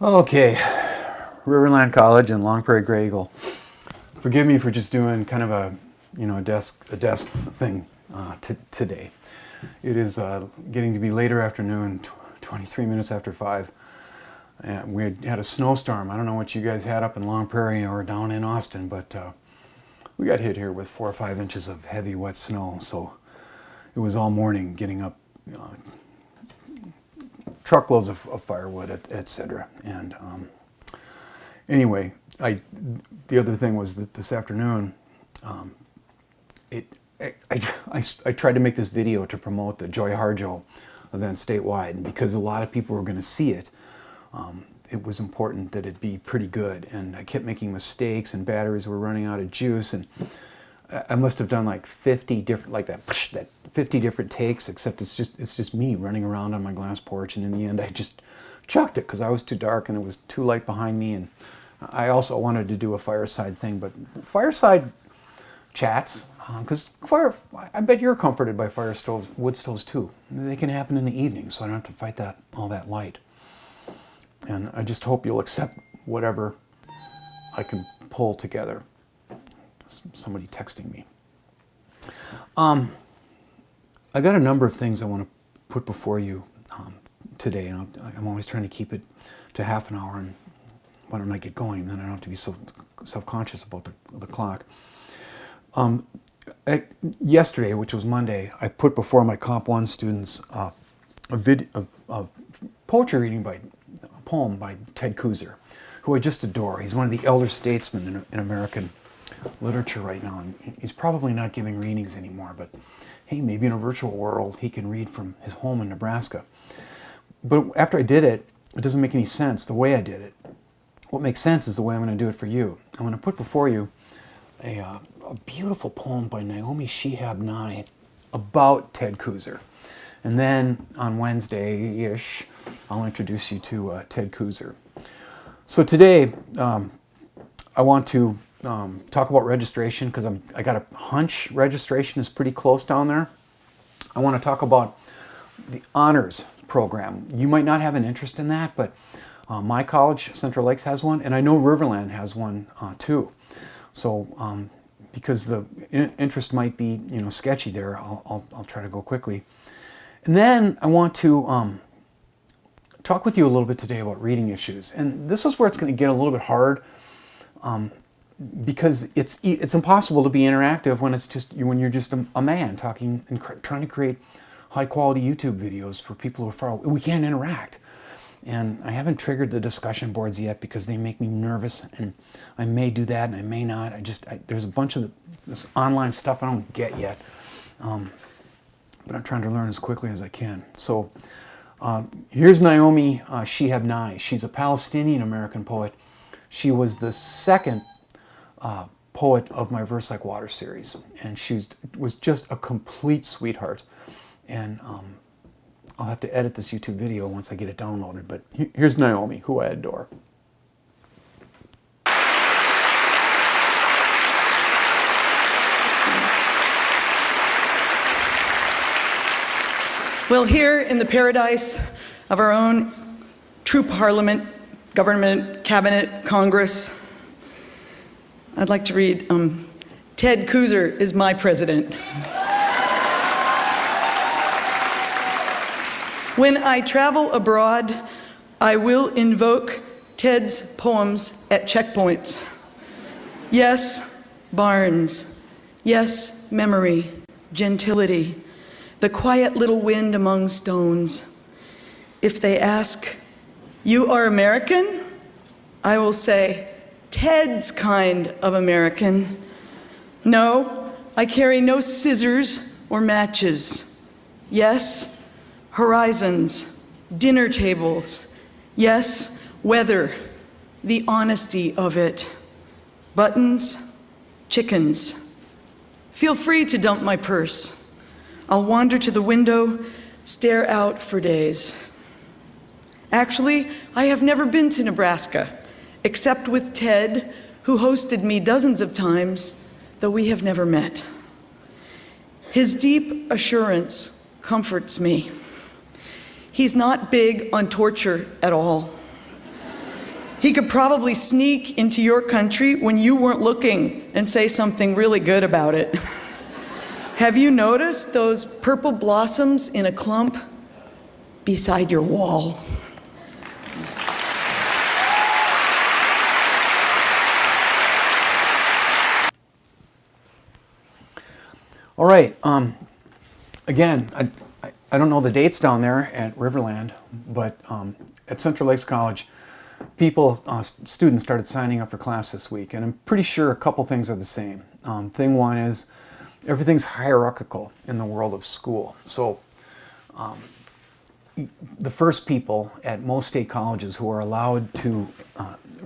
Okay, Riverland College and Long Prairie Grey Eagle. Forgive me for just doing kind of a desk thing today. It is getting to be later afternoon, 23 minutes after 5. And we had a snowstorm. I don't know what you guys had up in Long Prairie or down in Austin, but we got hit here with 4 or 5 inches of heavy, wet snow. So it was all morning getting up truckloads of firewood, etc. And anyway, the other thing was that this afternoon, I tried to make this video to promote the Joy Harjo event statewide, and because a lot of people were going to see it, it was important that it be pretty good. And I kept making mistakes, and batteries were running out of juice, and I must have done like 50 different, like that 50 different takes, except it's just me running around on my glass porch, and in the end I just chucked it because I was too dark and it was too light behind me. And I also wanted to do a fireside thing, but fireside chats, because I bet you're comforted by fire stoves, wood stoves too. They can happen in the evening, so I don't have to fight all that light. And I just hope you'll accept whatever I can pull together. Somebody texting me. I got a number of things I want to put before you today, and I'm always trying to keep it to half an hour, and why don't I get going? Then I don't have to be so self-conscious about the clock. Yesterday, which was Monday, I put before my Comp 1 students a poetry reading a poem by Ted Kooser, who I just adore. He's one of the elder statesmen in American literature right now, and he's probably not giving readings anymore, but hey, maybe in a virtual world he can read from his home in Nebraska. But after I did it, it doesn't make any sense the way I did it. What makes sense is the way I'm going to do it for you. I'm going to put before you a beautiful poem by Naomi Shihab about Ted Kooser. And then on Wednesday-ish, I'll introduce you to Ted Kooser. So today, I want to talk about registration, because I got a hunch registration is pretty close down there. I want to talk about the honors program. You might not have an interest in that, but my college, Central Lakes, has one, and I know Riverland has one too. So because the interest might be sketchy there, I'll try to go quickly. And then I want to talk with you a little bit today about reading issues, and this is where it's going to get a little bit hard. Because it's impossible to be interactive when you're just a man talking and trying to create high quality YouTube videos for people who are far away. We can't interact, and I haven't triggered the discussion boards yet because they make me nervous, and I may do that and I may not. There's a bunch of this online stuff I don't get yet, but I'm trying to learn as quickly as I can. So here's Naomi Shihab. She's a Palestinian American poet. She was the second poet of my Verse Like Water series, and she was just a complete sweetheart. And I'll have to edit this YouTube video once I get it downloaded, but here's Naomi, who I adore. Well, here in the paradise of our own true parliament, government, cabinet, Congress, I'd like to read, Ted Kooser is my president. When I travel abroad, I will invoke Ted's poems at checkpoints. Yes, Barnes. Yes, memory, gentility, the quiet little wind among stones. If they ask, "You are American?" I will say, "Ted's kind of American." No, I carry no scissors or matches. Yes, horizons, dinner tables. Yes, weather, the honesty of it. Buttons, chickens. Feel free to dump my purse. I'll wander to the window, stare out for days. Actually, I have never been to Nebraska, except with Ted, who hosted me dozens of times, though we have never met. His deep assurance comforts me. He's not big on torture at all. He could probably sneak into your country when you weren't looking and say something really good about it. Have you noticed those purple blossoms in a clump beside your wall? All right. Again, I don't know the dates down there at Riverland, but at Central Lakes College, students started signing up for class this week, and I'm pretty sure a couple things are the same. Thing one is everything's hierarchical in the world of school. So the first people at most state colleges who are allowed to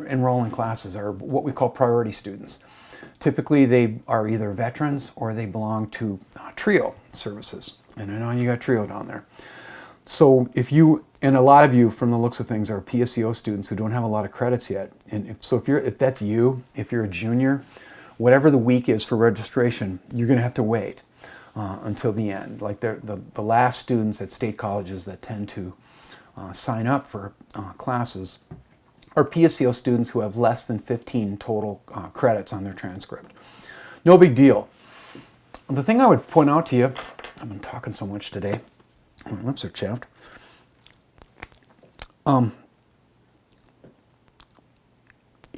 enroll in classes are what we call priority students. Typically, they are either veterans or they belong to TRIO services. And I know you got TRIO down there. So and a lot of you, from the looks of things, are PSEO students who don't have a lot of credits yet. And if that's you, if you're a junior, whatever the week is for registration, you're going to have to wait until the end. Like the last students at state colleges that tend to sign up for classes are PSEO students who have less than 15 total credits on their transcript. No big deal. The thing I would point out to you, I've been talking so much today, my lips are chapped.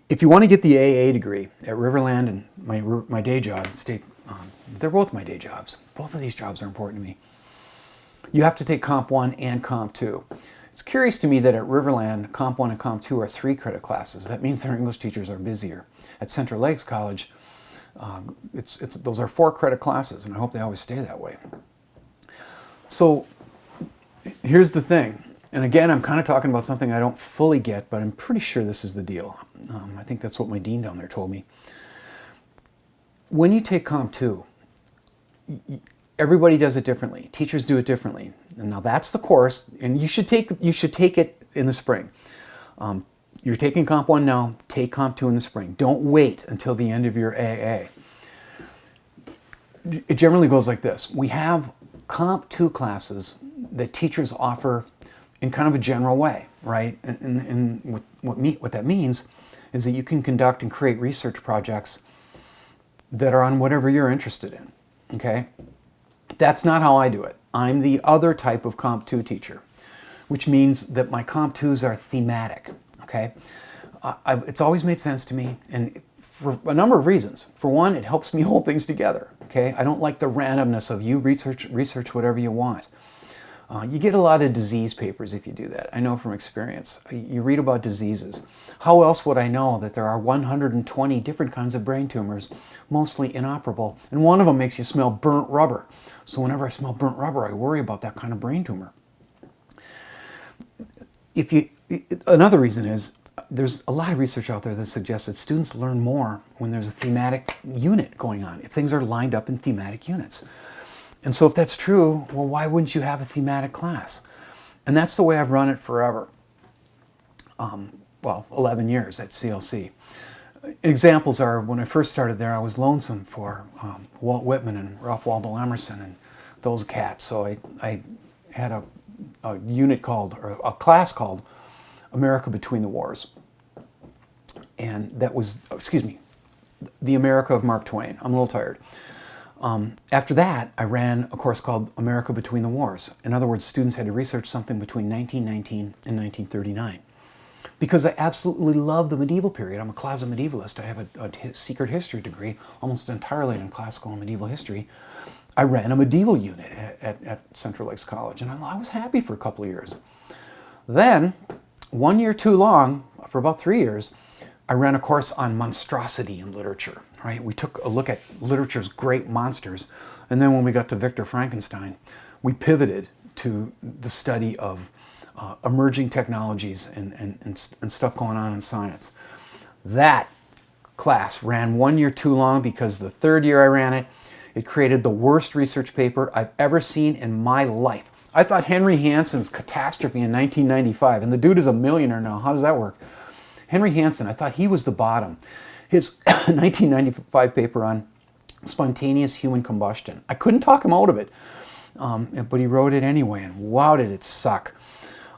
If you want to get the AA degree at Riverland and my day job, they're both my day jobs. Both of these jobs are important to me. You have to take Comp 1 and Comp 2. It's curious to me that at Riverland, Comp 1 and Comp 2 are 3-credit classes. That means their English teachers are busier. At Central Lakes College, those are 4-credit classes, and I hope they always stay that way. So here's the thing. And again, I'm kind of talking about something I don't fully get, but I'm pretty sure this is the deal. I think that's what my dean down there told me. When you take Comp 2, everybody does it differently. Teachers do it differently. And now that's the course, and you should take it in the spring. You're taking Comp 1 now, take Comp 2 in the spring. Don't wait until the end of your AA. It generally goes like this. We have Comp 2 classes that teachers offer in kind of a general way, right? And what that means is that you can conduct and create research projects that are on whatever you're interested in, okay? That's not how I do it. I'm the other type of Comp 2 teacher, which means that my Comp 2s are thematic, okay? It's always made sense to me, and for a number of reasons. For one, it helps me hold things together, okay? I don't like the randomness of you research whatever you want. You get a lot of disease papers if you do that. I know from experience. You read about diseases. How else would I know that there are 120 different kinds of brain tumors, mostly inoperable, and one of them makes you smell burnt rubber. So whenever I smell burnt rubber, I worry about that kind of brain tumor. Another reason is there's a lot of research out there that suggests that students learn more when there's a thematic unit going on, if things are lined up in thematic units. And so if that's true, well, why wouldn't you have a thematic class? And that's the way I've run it forever. 11 years at CLC. Examples are, when I first started there, I was lonesome for Walt Whitman and Ralph Waldo Emerson and those cats. So I had a unit called, or a class called, America Between the Wars. And that was, the America of Mark Twain. I'm a little tired. After that, I ran a course called America Between the Wars. In other words, students had to research something between 1919 and 1939. Because I absolutely love the medieval period. I'm a closet medievalist. I have a secret history degree, almost entirely in classical and medieval history. I ran a medieval unit at Central Lakes College, and I was happy for a couple of years. Then, 1 year too long, for about 3 years, I ran a course on monstrosity in literature. Right? We took a look at literature's great monsters, and then when we got to Victor Frankenstein, we pivoted to the study of emerging technologies and stuff going on in science. That class ran 1 year too long because the third year I ran it, it created the worst research paper I've ever seen in my life. I thought Henry Hansen's Catastrophe in 1995, and the dude is a millionaire now. How does that work? Henry Hansen, I thought he was the bottom. His 1995 paper on spontaneous human combustion. I couldn't talk him out of it, but he wrote it anyway, and wow, did it suck.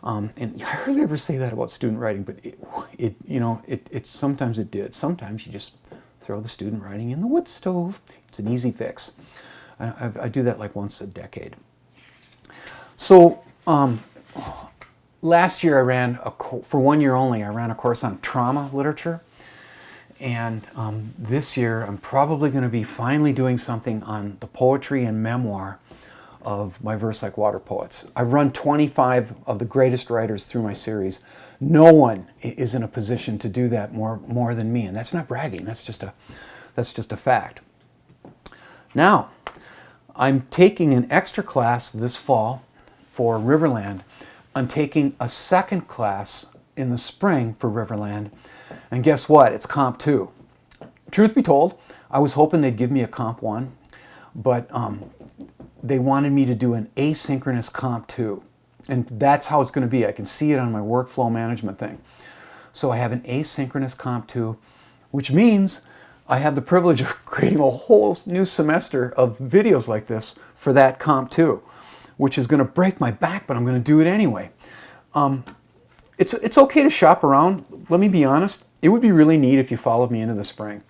And I hardly ever say that about student writing, but it sometimes it did. Sometimes you just throw the student writing in the wood stove. It's an easy fix. I do that like once a decade. So last year I ran, for 1 year only, I ran a course on trauma literature. And this year I'm probably going to be finally doing something on the poetry and memoir of my Verse Like Water poets. I've run 25 of the greatest writers through my series. No one is in a position to do that more than me, and that's not bragging. That's just a fact. Now, I'm taking an extra class this fall for Riverland. I'm taking a second class in the spring for Riverland, and guess what? It's Comp 2. Truth be told, I was hoping they'd give me a Comp 1, but they wanted me to do an asynchronous Comp 2. And that's how it's going to be. I can see it on my workflow management thing. So I have an asynchronous Comp 2, which means I have the privilege of creating a whole new semester of videos like this for that Comp 2, which is going to break my back, but I'm going to do it anyway. It's okay to shop around. Let me be honest. It would be really neat if you followed me into the spring.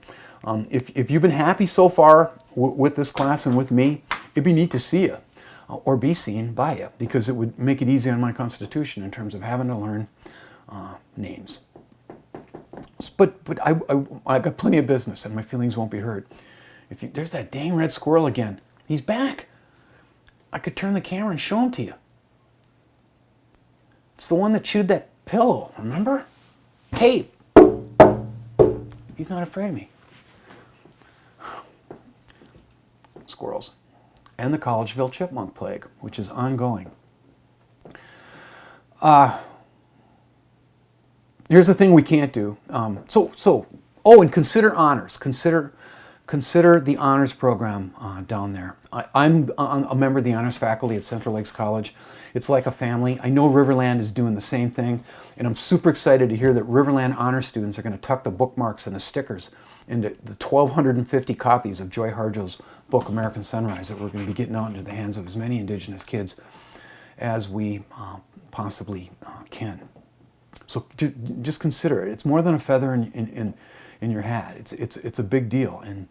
If you've been happy so far with this class and with me, it'd be neat to see you or be seen by you, because it would make it easy on my constitution in terms of having to learn names. But I got plenty of business and my feelings won't be hurt. There's that dang red squirrel again. He's back. I could turn the camera and show him to you. It's the one that chewed that pillow, remember? Hey, he's not afraid of me. Squirrels. And the Collegeville chipmunk plague, which is ongoing. Here's the thing we can't do. And consider honors. Consider the honors program down there. I'm a member of the honors faculty at Central Lakes College. It's like a family. I know Riverland is doing the same thing, and I'm super excited to hear that Riverland honors students are going to tuck the bookmarks and the stickers into the 1,250 copies of Joy Harjo's book, American Sunrise, that we're going to be getting out into the hands of as many Indigenous kids as we possibly can. So just consider it. It's more than a feather in your hat. It's a big deal, and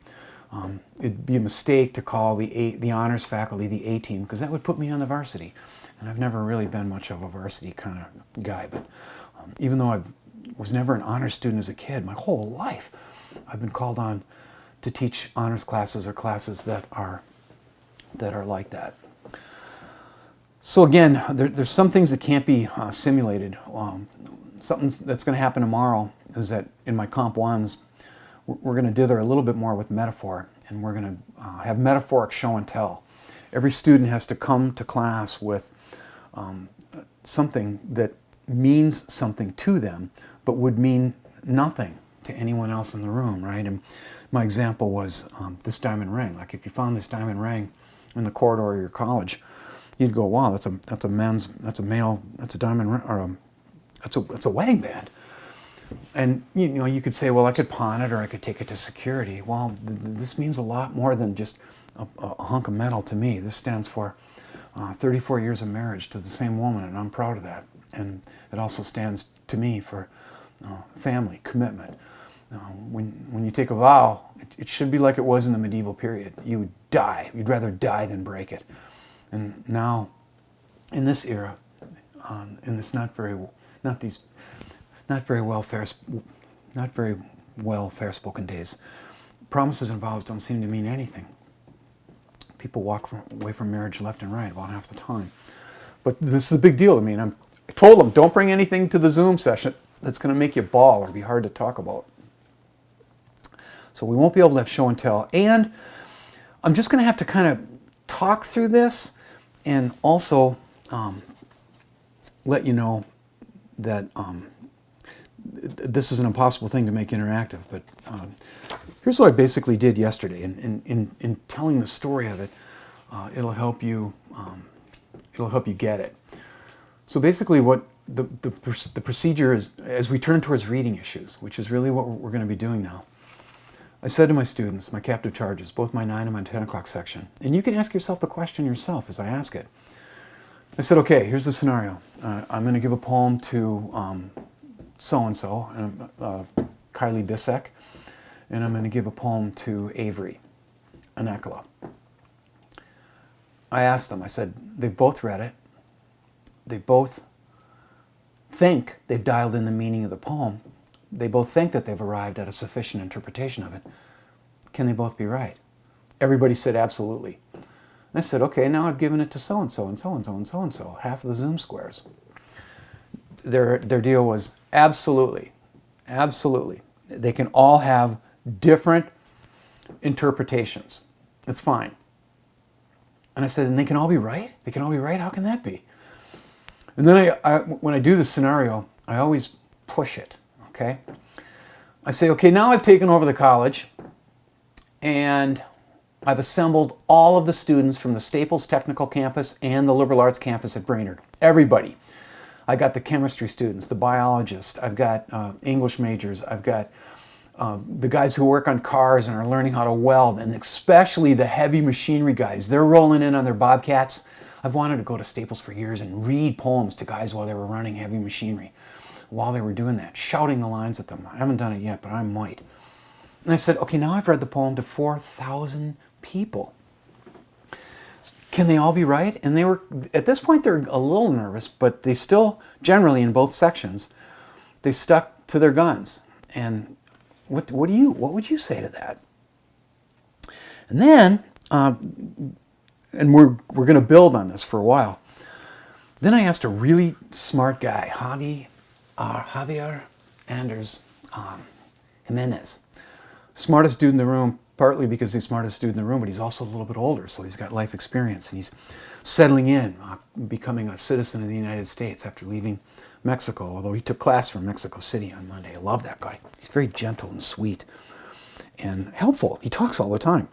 it'd be a mistake to call the honors faculty the A team, because that would put me on the varsity, and I've never really been much of a varsity kind of guy. But even though I was never an honors student as a kid, my whole life I've been called on to teach honors classes or classes that are like that. So again, there's some things that can't be simulated. Something that's going to happen tomorrow is that in my Comp 1s, we're going to dither a little bit more with metaphor, and we're going to have metaphoric show and tell. Every student has to come to class with something that means something to them, but would mean nothing to anyone else in the room, right? And my example was this diamond ring. Like, if you found this diamond ring in the corridor of your college, you'd go, "Wow, that's a diamond ring, or that's a wedding band." And you could say, "Well, I could pawn it, or I could take it to security." Well, this means a lot more than just a hunk of metal to me. This stands for 34 years of marriage to the same woman, and I'm proud of that. And it also stands to me for family, commitment. When you take a vow, it should be like it was in the medieval period. You would die. You'd rather die than break it. And now, in this era, in this not very well fair-spoken days, promises and vows don't seem to mean anything. People walk away from marriage left and right about half the time. But this is a big deal to me, and I told them, don't bring anything to the Zoom session that's going to make you bawl or be hard to talk about. So we won't be able to have show and tell. And I'm just going to have to kind of talk through this and also let you know that this is an impossible thing to make interactive. But here's what I basically did yesterday. In telling the story of it, it'll help you get it. So basically what the procedure is, as we turn towards reading issues, which is really what we're going to be doing now, I said to my students, my captive charges, both my 9 and my 10 o'clock section, and you can ask yourself the question yourself as I ask it, I said, okay, here's the scenario. I'm going to give a poem to so-and-so, Kylie Bissek, and I'm going to give a poem to Avery Anakala. I asked them, I said, they've both read it. They both think they've dialed in the meaning of the poem. They both think that they've arrived at a sufficient interpretation of it. Can they both be right? Everybody said absolutely. I said, okay, now I've given it to so-and-so and so-and-so and so-and-so, half of the Zoom squares. Their deal was absolutely, absolutely. They can all have different interpretations. It's fine. And I said, and they can all be right? They can all be right? How can that be? And then when I do this scenario, I always push it, okay? I say, okay, now I've taken over the college and I've assembled all of the students from the Staples Technical Campus and the Liberal Arts Campus at Brainerd. Everybody. I got the chemistry students, the biologists, I've got English majors, I've got the guys who work on cars and are learning how to weld, and especially the heavy machinery guys. They're rolling in on their Bobcats. I've wanted to go to Staples for years and read poems to guys while they were running heavy machinery, while they were doing that, shouting the lines at them. I haven't done it yet, but I might. And I said, okay, now I've read the poem to 4,000 people. Can they all be right? And they were, at this point, they're a little nervous, but they still, generally in both sections, they stuck to their guns. And what would you say to that? And then, and we're going to build on this for a while. Then I asked a really smart guy, Javier Anders Jimenez, smartest dude in the room, partly because he's the smartest dude in the room, but he's also a little bit older, so he's got life experience, and he's settling in, becoming a citizen of the United States after leaving Mexico, although he took class from Mexico City on Monday. I love that guy. He's very gentle and sweet and helpful. He talks all the time.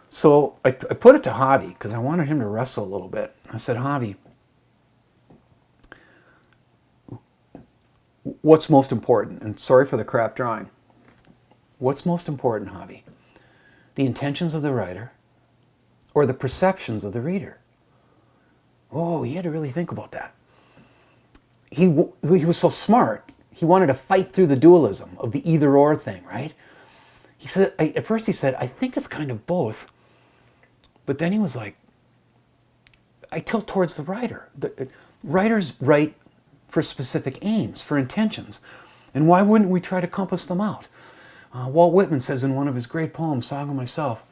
So I put it to Javi, because I wanted him to wrestle a little bit. I said, Javi, what's most important? And sorry for the crap drawing. What's most important, Javi? The intentions of the writer or the perceptions of the reader? Oh, he had to really think about that. He was so smart. He wanted to fight through the dualism of the either-or thing, right? He said, at first he said, I think it's kind of both. But then he was like, I tilt towards the writer. The writers write for specific aims, for intentions. And why wouldn't we try to compass them out? Walt Whitman says in one of his great poems, Song of Myself,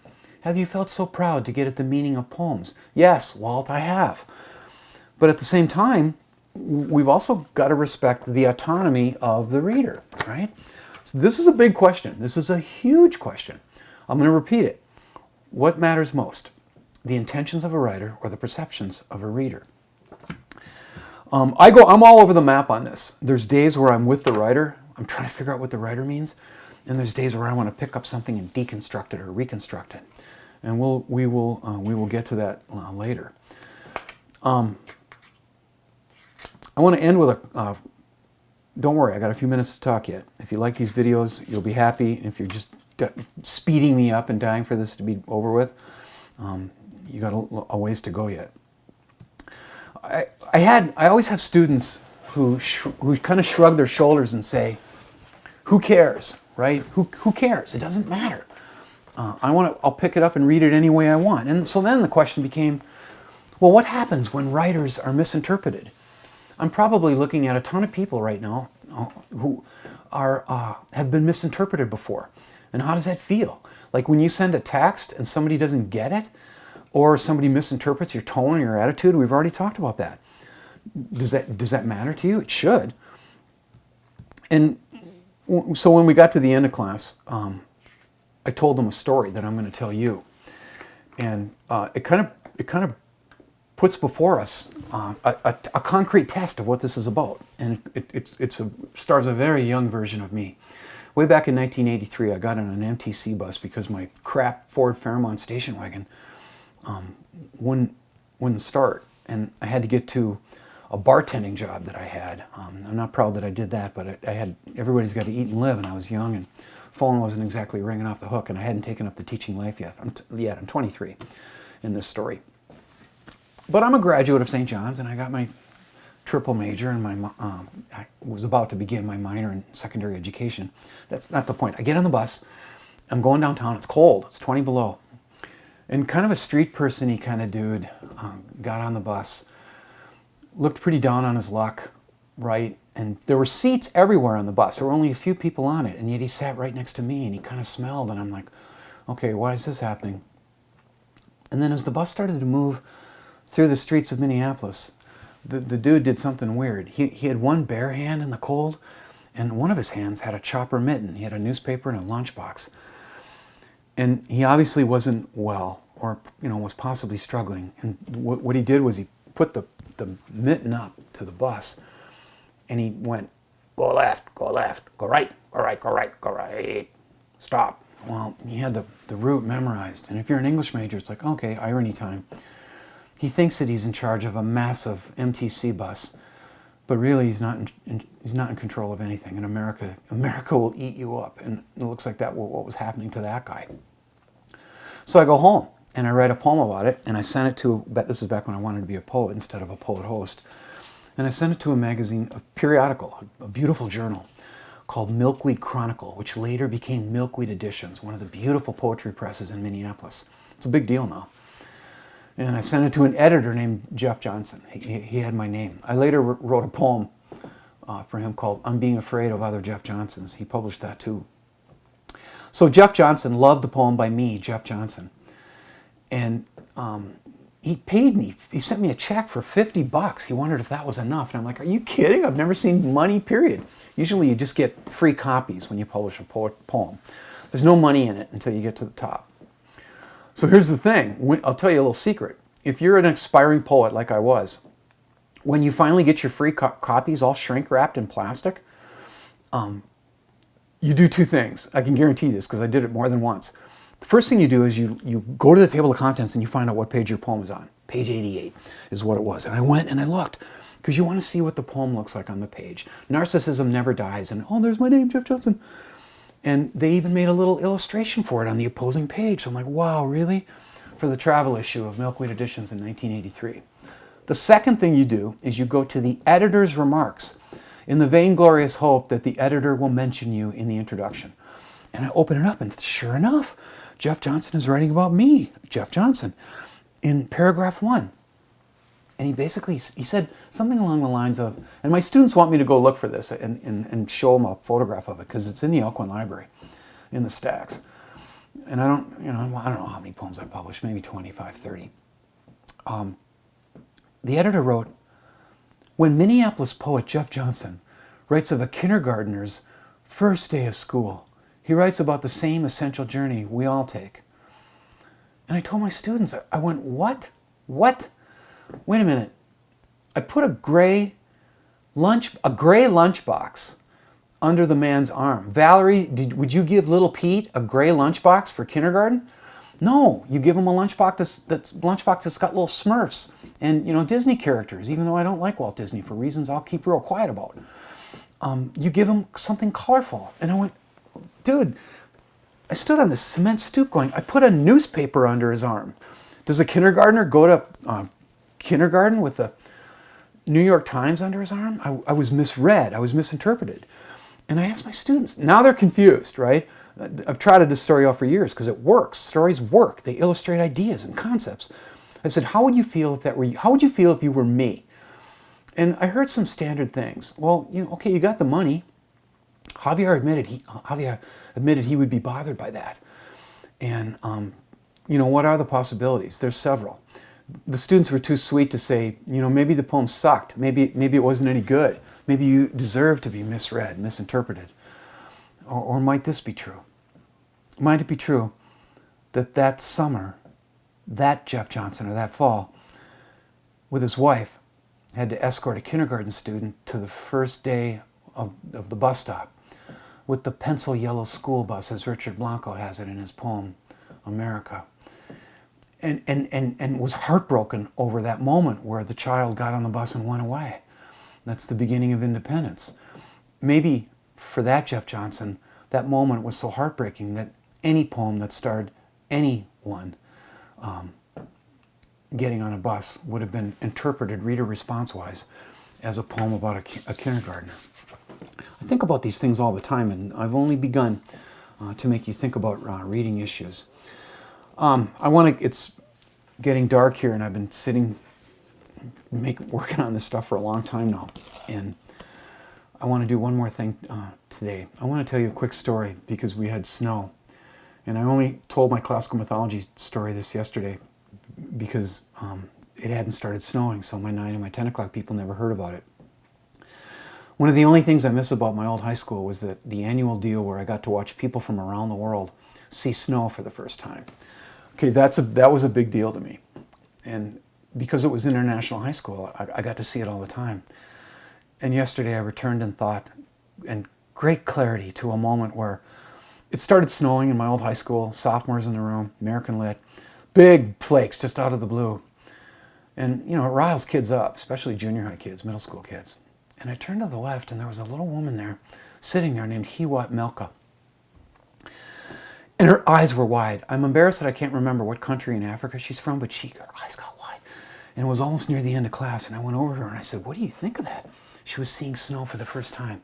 have you felt so proud to get at the meaning of poems? Yes, Walt, I have. But at the same time, we've also got to respect the autonomy of the reader, right? So this is a big question. This is a huge question. I'm going to repeat it. What matters most? The intentions of a writer or the perceptions of a reader? I'm all over the map on this. There's days where I'm with the writer. I'm trying to figure out what the writer means. And there's days where I want to pick up something and deconstruct it or reconstruct it. And we will get to that later. I want to end with a, don't worry, I got a few minutes to talk yet. If you like these videos, you'll be happy. If you're just speeding me up and dying for this to be over with, you got a ways to go yet. I always have students who kind of shrug their shoulders and say, who cares, right? Who cares? It doesn't matter. I'll pick it up and read it any way I want. And so then the question became, well, what happens when writers are misinterpreted? I'm probably looking at a ton of people right now who have been misinterpreted before. And how does that feel? Like when you send a text and somebody doesn't get it, or somebody misinterprets your tone or your attitude. We've already talked about that. Does that matter to you? It should. And so when we got to the end of class, I told them a story that I'm going to tell you, and it kind of puts before us a concrete test of what this is about, and it stars a very young version of me. Way back in 1983, I got on an MTC bus because my crap Ford Fairmont station wagon wouldn't start, and I had to get to a bartending job that I had. I'm not proud that I did that, but everybody's got to eat and live, and I was young, and phone wasn't exactly ringing off the hook, and I hadn't taken up the teaching life yet. I'm 23 in this story. But I'm a graduate of St. John's, and I got my triple major, and I was about to begin my minor in secondary education. That's not the point. I get on the bus. I'm going downtown. It's cold. It's 20 below. And kind of a street person-y kind of dude got on the bus, looked pretty down on his luck, right? And there were seats everywhere on the bus. There were only a few people on it, and yet he sat right next to me, and he kind of smelled, and I'm like, okay, why is this happening? And then as the bus started to move through the streets of Minneapolis, the dude did something weird. He had one bare hand in the cold, and one of his hands had a chopper mitten. He had a newspaper and a lunchbox. And he obviously wasn't well, or was possibly struggling. And what he did was he put the mitten up to the bus, and he went, go left, go right, go right, go right, go right, stop. Well, he had the route memorized. And if you're an English major, it's like, okay, irony time. He thinks that he's in charge of a massive MTC bus, but really he's not in control of anything. And America will eat you up. And it looks like that what was happening to that guy. So I go home and I write a poem about it, and I sent it to, this is back when I wanted to be a poet instead of a poet host. And I sent it to a magazine, a periodical, a beautiful journal called Milkweed Chronicle, which later became Milkweed Editions, one of the beautiful poetry presses in Minneapolis. It's a big deal now. And I sent it to an editor named Jeff Johnson. He had my name. I later wrote a poem for him called I'm Being Afraid of Other Jeff Johnsons. He published that too. So Jeff Johnson loved the poem by me, Jeff Johnson. And he paid me. He sent me a check for $50. He wondered if that was enough. And I'm like, are you kidding? I've never seen money, period. Usually you just get free copies when you publish a poem. There's no money in it until you get to the top. So here's the thing. I'll tell you a little secret. If you're an aspiring poet like I was, when you finally get your free copies all shrink wrapped in plastic, you do two things. I can guarantee you this because I did it more than once. The first thing you do is you go to the table of contents and you find out what page your poem is on. Page 88 is what it was. And I went and I looked because you want to see what the poem looks like on the page. Narcissism never dies. And oh, there's my name, Jeff Johnson. And they even made a little illustration for it on the opposing page. So I'm like, wow, really? For the travel issue of Milkweed Editions in 1983. The second thing you do is you go to the editor's remarks in the vainglorious hope that the editor will mention you in the introduction. And I open it up, and sure enough, Jeff Johnson is writing about me, Jeff Johnson, in paragraph 1. And he said something along the lines of, and my students want me to go look for this and show them a photograph of it because it's in the Elkwin Library in the stacks. And I don't know how many poems I published, maybe 25, 30. The editor wrote, when Minneapolis poet Jeff Johnson writes of a kindergartner's first day of school, he writes about the same essential journey we all take. And I told my students, I went, what? What? Wait a minute. I put a gray lunchbox under the man's arm. Valerie, would you give little Pete a gray lunchbox for kindergarten? No, you give him a lunchbox that's got little Smurfs and Disney characters, even though I don't like Walt Disney for reasons I'll keep real quiet about. You give him something colorful. And I went, dude, I stood on this cement stoop going, I put a newspaper under his arm. Does a kindergartner go to kindergarten with the New York Times under his arm? I was misread. I was misinterpreted. And I asked my students. Now they're confused, right? I've trotted this story out for years because it works. Stories work. They illustrate ideas and concepts. I said, how would you feel if that were you? How would you feel if you were me? And I heard some standard things. Well, okay, you got the money. Javier admitted he would be bothered by that. And, what are the possibilities? There's several. The students were too sweet to say, maybe the poem sucked. Maybe it wasn't any good. Maybe you deserve to be misread, misinterpreted. Or might this be true? Might it be true that summer, that Jeff Johnson, or that fall, with his wife, had to escort a kindergarten student to the first day of the bus stop with the pencil yellow school bus, as Richard Blanco has it in his poem, America. And was heartbroken over that moment where the child got on the bus and went away. That's the beginning of independence. Maybe for that Jeff Johnson, that moment was so heartbreaking that any poem that starred anyone getting on a bus would have been interpreted reader response-wise as a poem about a kindergartner. I think about these things all the time, and I've only begun to make you think about reading issues. It's getting dark here, and I've been sitting, working on this stuff for a long time now, and I want to do one more thing today. I want to tell you a quick story because we had snow, and I only told my classical mythology story this yesterday because it hadn't started snowing, so my 9 and my 10 o'clock people never heard about it. One of the only things I miss about my old high school was the annual deal where I got to watch people from around the world see snow for the first time. Okay, that was a big deal to me. And because it was international high school, I got to see it all the time. And yesterday I returned in thought and great clarity to a moment where it started snowing in my old high school, sophomores in the room, American Lit, big flakes just out of the blue. And, it riles kids up, especially junior high kids, middle school kids. And I turned to the left, and there was a little woman there, sitting there named Hiwat Melka. And her eyes were wide. I'm embarrassed that I can't remember what country in Africa she's from, but her eyes got wide. And it was almost near the end of class, and I went over to her and I said, "What do you think of that?" She was seeing snow for the first time.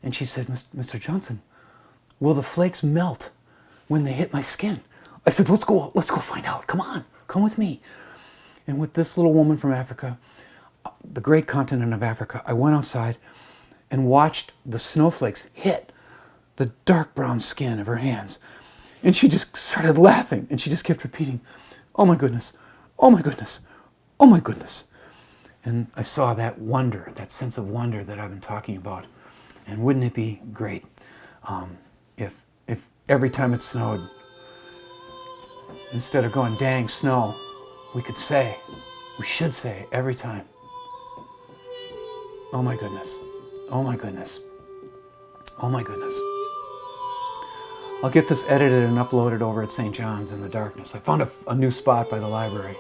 And she said, "Mr. Johnson, will the flakes melt when they hit my skin?" I said, let's go find out. Come on, come with me. And with this little woman from Africa, the great continent of Africa, I went outside and watched the snowflakes hit the dark brown skin of her hands. And she just started laughing, and she just kept repeating, "Oh my goodness, oh my goodness, oh my goodness." And I saw that wonder, that sense of wonder that I've been talking about. And wouldn't it be great if every time it snowed, instead of going, "Dang, snow," we should say every time, "Oh my goodness, oh my goodness, oh my goodness." I'll get this edited and uploaded over at St. John's in the darkness. I found a new spot by the library.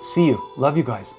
See you. Love you guys.